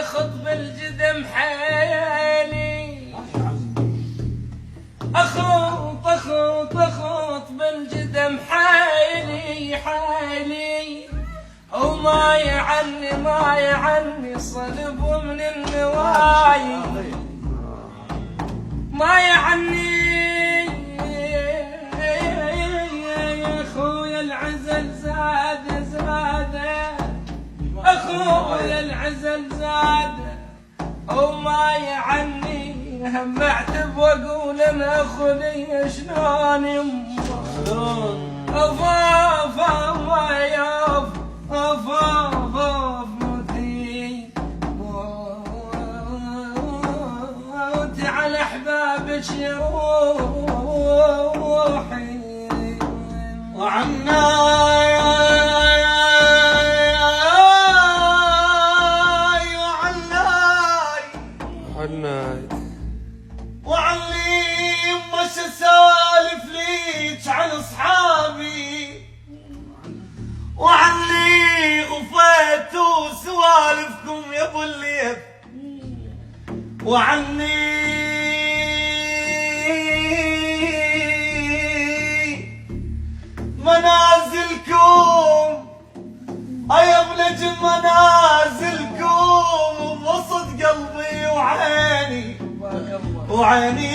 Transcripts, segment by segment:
اخط بالجدم حيالي، اخط اخط اخط بالجدم حيلي حيلي، وما يعني ما يعني صلب من النواي، ما يعني يا اخويا العزل زاد زاد، اخويا العزل زاد، وما يعني هم اعتب واقول انا اخوي شلون يما افاف ياف افاف موتي موتي على احبابك يا روحي وعناي وعلي مش اسالف ليك عن اصحابي، وعلي غفيت وسوالفكم يا ابو الليث، وعني منازلكم يا ابنج منازلكم بوسط قلبي وعيني، وعيني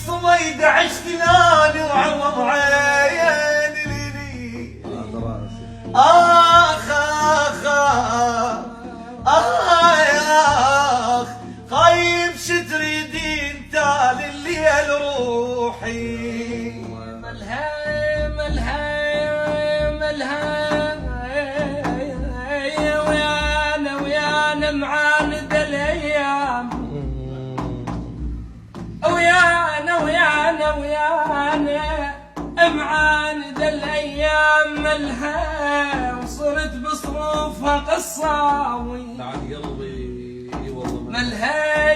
صميد عشت نادي وعوض عيني ليلي. آخ آخ آخ خايب شتريدين تالي الليل روحي. ملها ملها ملها ويانا معاند الايام، ويانا معاند الايام، ملها وصرت بصروفها قصاوي. بعد قلبي والله ملها